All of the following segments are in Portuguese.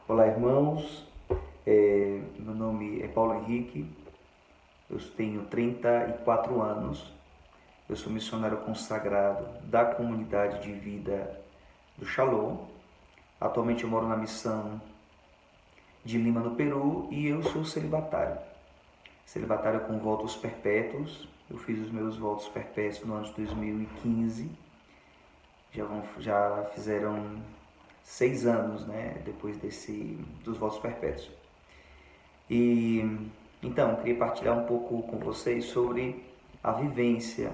Olá, irmãos. Meu nome é Paulo Henrique, eu tenho 34 anos, eu sou missionário consagrado da comunidade de vida do Shalom. Atualmente eu moro na missão de Lima, no Peru, e eu sou celibatário. Celibatário com votos perpétuos. Eu fiz os meus votos perpétuos no ano de 2015. Já fizeram 6 anos, né, depois dos votos perpétuos. E então, queria partilhar um pouco com vocês sobre a vivência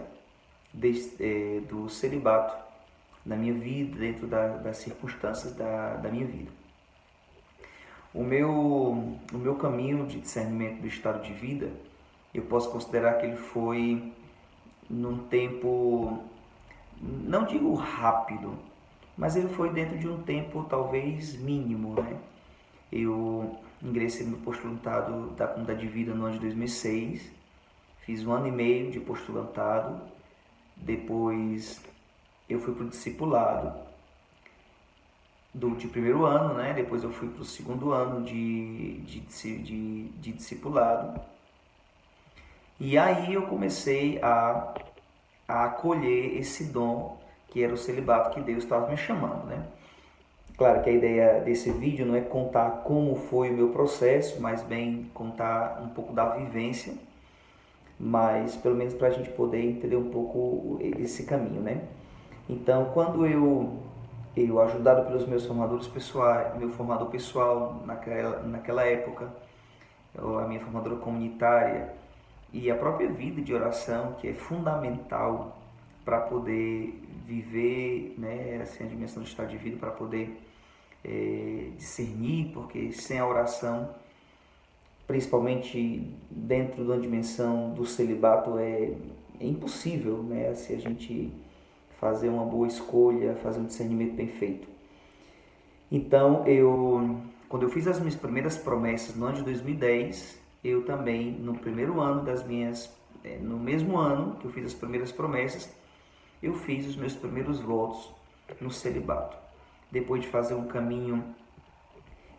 do celibato na minha vida, dentro das circunstâncias da minha vida. O meu caminho de discernimento do estado de vida, eu posso considerar que ele foi num tempo, não digo rápido, mas ele foi dentro de um tempo talvez mínimo, né? Eu ingressei no postulantado da comunidade de vida no ano de 2006, fiz 1 ano e meio de postulantado, depois eu fui para o discipulado de primeiro ano, né? Depois eu fui para o segundo ano de discipulado, e aí eu comecei a acolher esse dom que era o celibato que Deus estava me chamando, né? Claro que a ideia desse vídeo não é contar como foi o meu processo, mas bem contar um pouco da vivência, mas pelo menos para a gente poder entender um pouco esse caminho, né? Então, quando eu ajudado pelos meus formadores pessoais, meu formador pessoal naquela época, a minha formadora comunitária e a própria vida de oração, que é fundamental para poder viver, né, assim, a dimensão do estado de vida, para poder discernir, porque sem a oração, principalmente dentro da dimensão do celibato, é impossível, né, se a gente fazer uma boa escolha, fazer um discernimento bem feito. Então, quando eu fiz as minhas primeiras promessas no ano de 2010, eu também, no primeiro ano no mesmo ano que eu fiz as primeiras promessas, eu fiz os meus primeiros votos no celibato. Depois de fazer um caminho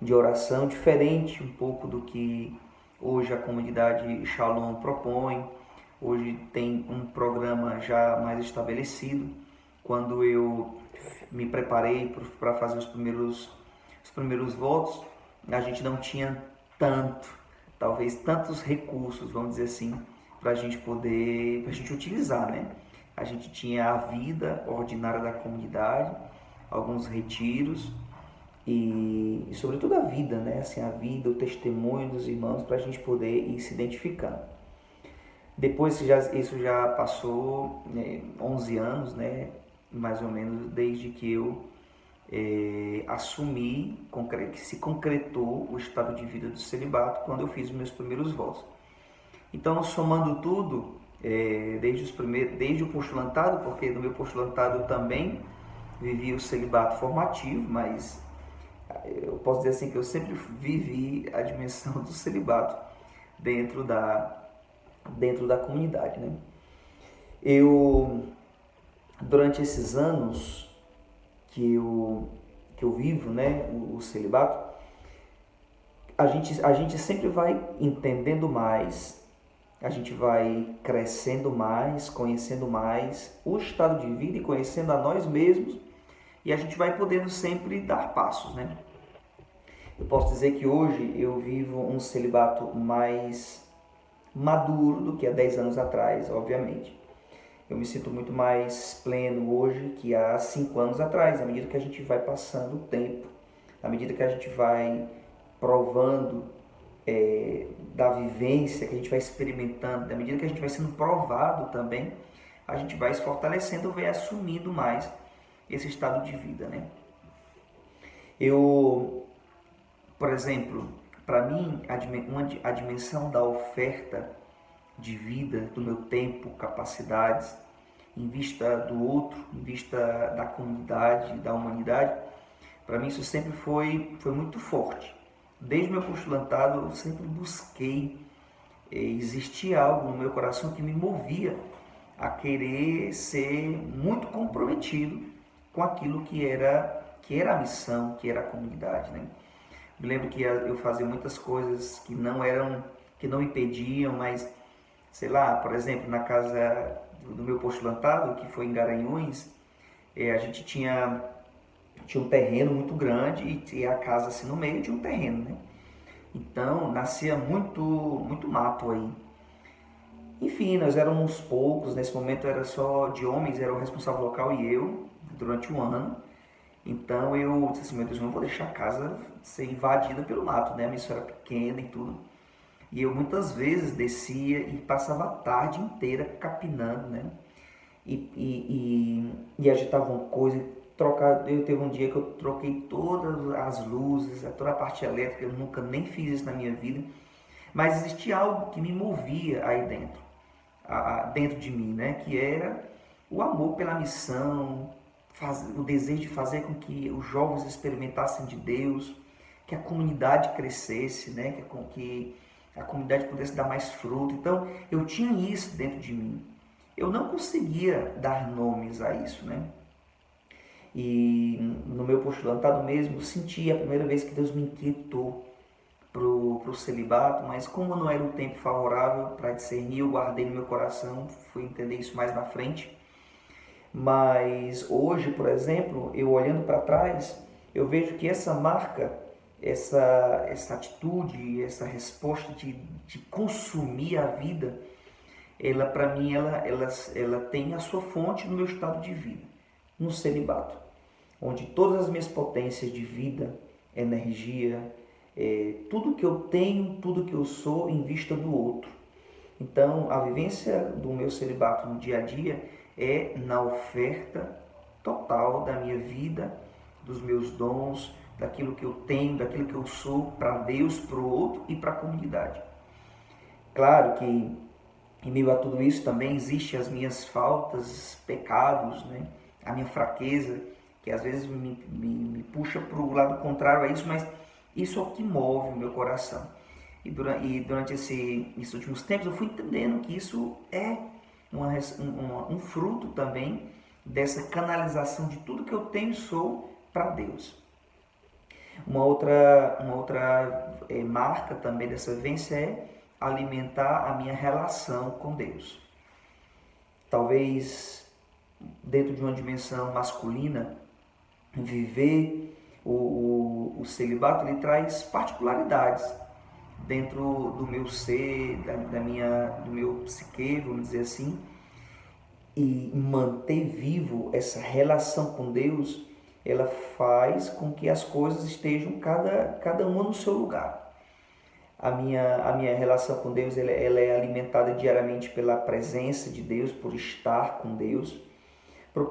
de oração diferente um pouco do que hoje a comunidade Shalom propõe. Hoje tem um programa já mais estabelecido. Quando eu me preparei para fazer os primeiros votos, a gente não tinha talvez tantos recursos, vamos dizer assim, para a gente utilizar, né? A gente tinha a vida ordinária da comunidade, alguns retiros e sobretudo a vida, né? Assim, a vida, o testemunho dos irmãos, para a gente poder ir se identificando. Depois isso já passou 11 anos, né? Mais ou menos desde que eu assumi, que se concretou o estado de vida do celibato quando eu fiz os meus primeiros votos. Então, somando tudo, desde o postulantado, porque no meu postulantado eu também vivi o celibato formativo, mas eu posso dizer assim que eu sempre vivi a dimensão do celibato dentro da comunidade, né? Durante esses anos que eu vivo, né, o celibato, a gente sempre vai entendendo mais, a gente vai crescendo mais, conhecendo mais o estado de vida e conhecendo a nós mesmos, e a gente vai podendo sempre dar passos, né? Eu posso dizer que hoje eu vivo um celibato mais maduro do que há 10 anos atrás, obviamente. Eu me sinto muito mais pleno hoje que há 5 anos atrás, à medida que a gente vai passando o tempo, à medida que a gente vai provando da vivência, que a gente vai experimentando, à medida que a gente vai sendo provado também, a gente vai se fortalecendo, vai assumindo mais esse estado de vida, né? Por exemplo, para mim, a dimensão da oferta de vida, do meu tempo, capacidades, em vista do outro, em vista da comunidade, da humanidade, para mim isso sempre foi muito forte. Desde o meu postulantado, eu sempre busquei, existia algo no meu coração que me movia a querer ser muito comprometido com aquilo que era a missão, que era a comunidade, né? Me lembro que eu fazia muitas coisas que não impediam, mas, sei lá, por exemplo, na casa do meu postulantado, que foi em Garanhuns, a gente tinha um terreno muito grande e a casa assim no meio de um terreno, né? Então nascia muito mato aí. Enfim, nós éramos poucos, nesse momento era só de homens, era o responsável local e eu, durante um ano. Então eu disse assim, meu Deus, eu não vou deixar a casa ser invadida pelo mato, né? A minha era pequena e tudo. E eu muitas vezes descia e passava a tarde inteira capinando, né? E agitavam coisa, eu teve um dia que eu troquei todas as luzes, toda a parte elétrica, eu nunca nem fiz isso na minha vida, mas existia algo que me movia aí dentro, dentro de mim, né? Que era o amor pela missão, o desejo de fazer com que os jovens experimentassem de Deus, que a comunidade crescesse, né? Que a comunidade pudesse dar mais fruto. Então eu tinha isso dentro de mim. Eu não conseguia dar nomes a isso, né? E no meu postulantado mesmo, eu senti a primeira vez que Deus me inquietou pro celibato, mas como não era o tempo favorável para discernir, eu guardei no meu coração, fui entender isso mais na frente. Mas hoje, por exemplo, eu olhando para trás, eu vejo que essa marca, essa atitude, essa resposta de consumir a vida, ela para mim ela tem a sua fonte no meu estado de vida, no celibato, onde todas as minhas potências de vida, energia, tudo que eu tenho, tudo que eu sou em vista do outro. Então, a vivência do meu celibato no dia a dia é na oferta total da minha vida, dos meus dons, daquilo que eu tenho, daquilo que eu sou para Deus, para o outro e para a comunidade. Claro que em meio a tudo isso também existem as minhas faltas, pecados, né? A minha fraqueza, que às vezes me puxa para o lado contrário a isso, mas isso é o que move o meu coração. E durante esses últimos tempos eu fui entendendo que isso é um fruto também dessa canalização de tudo que eu tenho e sou para Deus. Uma outra marca também dessa vivência é alimentar a minha relação com Deus. Talvez dentro de uma dimensão masculina, viver o celibato ele traz particularidades dentro do meu ser, do meu psique, vamos dizer assim, e manter vivo essa relação com Deus, ela faz com que as coisas estejam cada uma no seu lugar. A minha relação com Deus ela é alimentada diariamente pela presença de Deus, por estar com Deus, por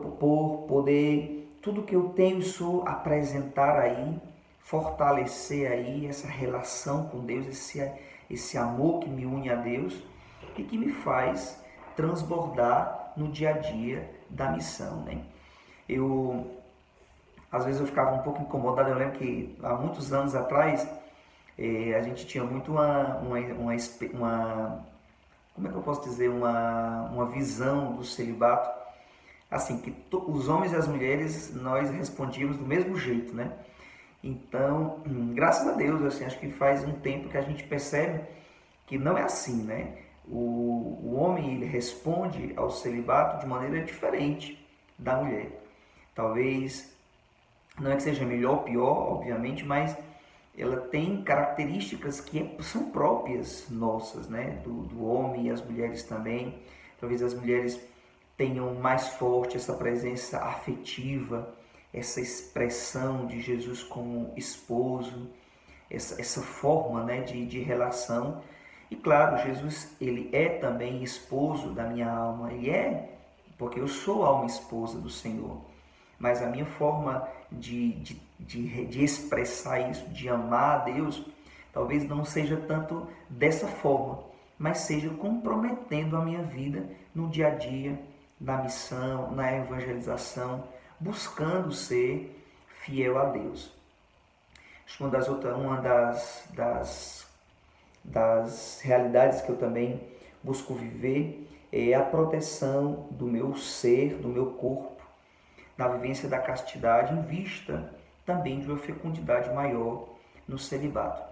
poder, tudo que eu tenho sou apresentar aí, fortalecer aí essa relação com Deus, esse amor que me une a Deus e que me faz transbordar no dia a dia da missão, né? Às vezes eu ficava um pouco incomodado, eu lembro que há muitos anos atrás, a gente tinha muito como é que eu posso dizer, uma visão do celibato, assim, que os homens e as mulheres, nós respondíamos do mesmo jeito, né? Então, graças a Deus, assim, acho que faz um tempo que a gente percebe que não é assim, né? O homem, ele responde ao celibato de maneira diferente da mulher. Talvez, não é que seja melhor ou pior, obviamente, mas ela tem características que são próprias nossas, né? Do homem e as mulheres também. Talvez as mulheres tenham mais forte essa presença afetiva, essa expressão de Jesus como esposo, essa forma, né, de relação. E claro, Jesus ele é também esposo da minha alma, ele é, porque eu sou alma esposa do Senhor. Mas a minha forma de expressar isso, de amar a Deus, talvez não seja tanto dessa forma, mas seja comprometendo a minha vida no dia a dia, na missão, na evangelização, buscando ser fiel a Deus. Acho que uma das realidades que eu também busco viver é a proteção do meu ser, do meu corpo, na vivência da castidade, em vista também de uma fecundidade maior, no celibato.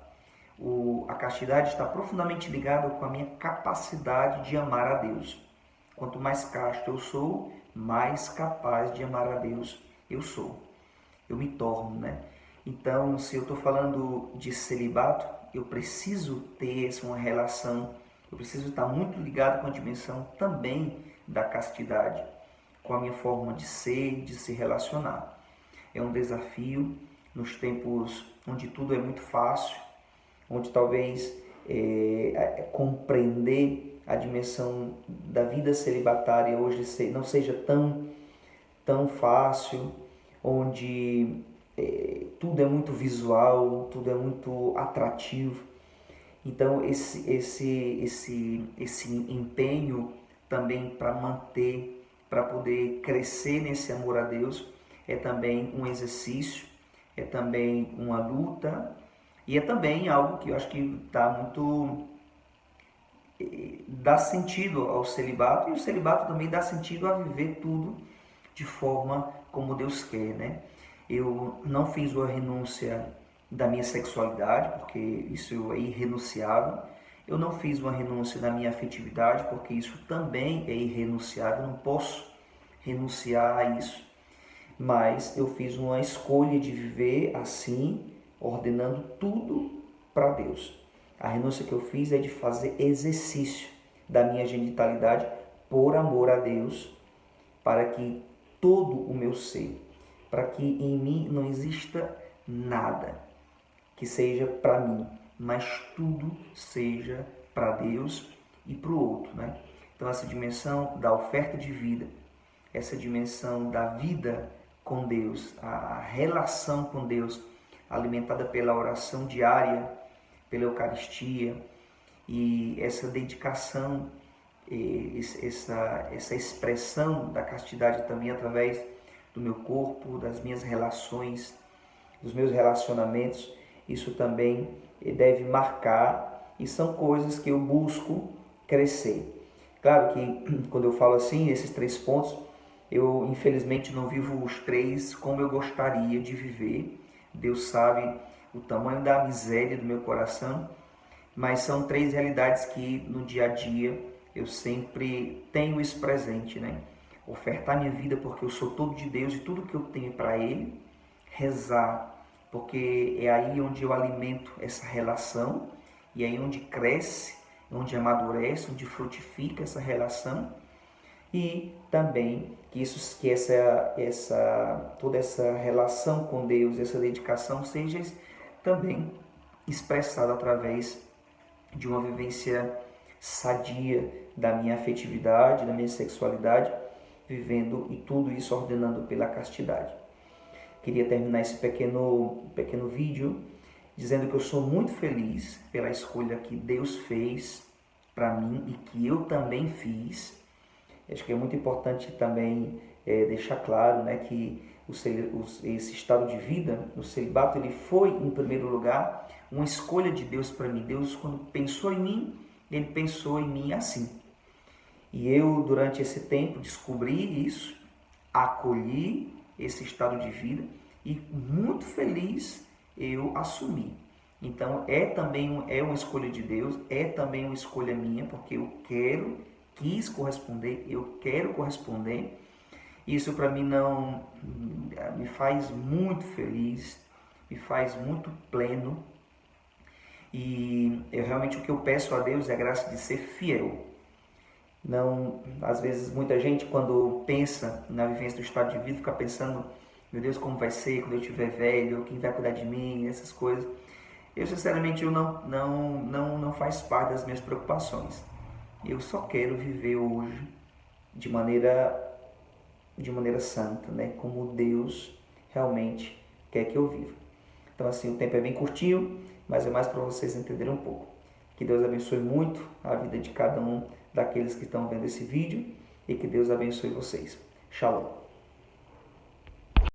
A castidade está profundamente ligada com a minha capacidade de amar a Deus. Quanto mais casto eu sou, mais capaz de amar a Deus eu sou. Eu me torno, né? Então, se eu estou falando de celibato, eu preciso ter uma relação, eu preciso estar muito ligado com a dimensão também da castidade, com a minha forma de ser, de se relacionar. É um desafio nos tempos onde tudo é muito fácil, onde talvez compreender a dimensão da vida celibatária hoje não seja tão fácil, onde tudo é muito visual, tudo é muito atrativo. Então esse empenho também para manter, para poder crescer nesse amor a Deus, é também um exercício, é também uma luta, e é também algo que eu acho que dá sentido ao celibato, e o celibato também dá sentido a viver tudo de forma como Deus quer, né? Eu não fiz uma renúncia da minha sexualidade, porque isso é irrenunciável. Eu não fiz uma renúncia da minha afetividade, porque isso também é irrenunciável. Eu não posso renunciar a isso. Mas eu fiz uma escolha de viver assim, ordenando tudo para Deus. A renúncia que eu fiz é de fazer exercício da minha genitalidade por amor a Deus, para que todo o meu ser, para que em mim não exista nada que seja para mim, mas tudo seja para Deus e para o outro, né? Então essa dimensão da oferta de vida, essa dimensão da vida com Deus, a relação com Deus, alimentada pela oração diária, pela Eucaristia, e essa dedicação, essa expressão da castidade também através do meu corpo, das minhas relações, dos meus relacionamentos, isso também deve marcar, e são coisas que eu busco crescer. Claro que quando eu falo assim, esses 3 pontos, eu infelizmente não vivo os 3 como eu gostaria de viver. Deus sabe o tamanho da miséria do meu coração, mas são 3 realidades que no dia a dia eu sempre tenho isso presente, né? Ofertar minha vida porque eu sou todo de Deus e tudo que eu tenho para Ele, rezar porque é aí onde eu alimento essa relação, e é aí onde cresce, onde amadurece, onde frutifica essa relação, e também que toda essa relação com Deus, essa dedicação seja também expressada através de uma vivência sadia da minha afetividade, da minha sexualidade, vivendo e tudo isso ordenando pela castidade. Queria terminar esse pequeno vídeo dizendo que eu sou muito feliz pela escolha que Deus fez para mim e que eu também fiz. Acho que é muito importante também deixar claro, né, que esse estado de vida, o celibato, ele foi, em primeiro lugar, uma escolha de Deus para mim. Deus, quando pensou em mim, Ele pensou em mim assim. E eu, durante esse tempo, descobri isso, acolhi esse estado de vida e muito feliz eu assumi. Então também uma escolha de Deus, é também uma escolha minha, porque eu quis corresponder, eu quero corresponder. Isso para mim não me faz muito feliz, me faz muito pleno. E realmente o que eu peço a Deus é a graça de ser fiel. Não, às vezes muita gente quando pensa na vivência do estado de vida fica pensando, meu Deus, como vai ser quando eu estiver velho, quem vai cuidar de mim, essas coisas. Eu sinceramente não faz parte das minhas preocupações. Eu só quero viver hoje de maneira santa, né? Como Deus realmente quer que eu viva. Então assim, o tempo é bem curtinho, mas é mais para vocês entenderem um pouco. Que Deus abençoe muito a vida de cada um daqueles que estão vendo esse vídeo e que Deus abençoe vocês. Shalom.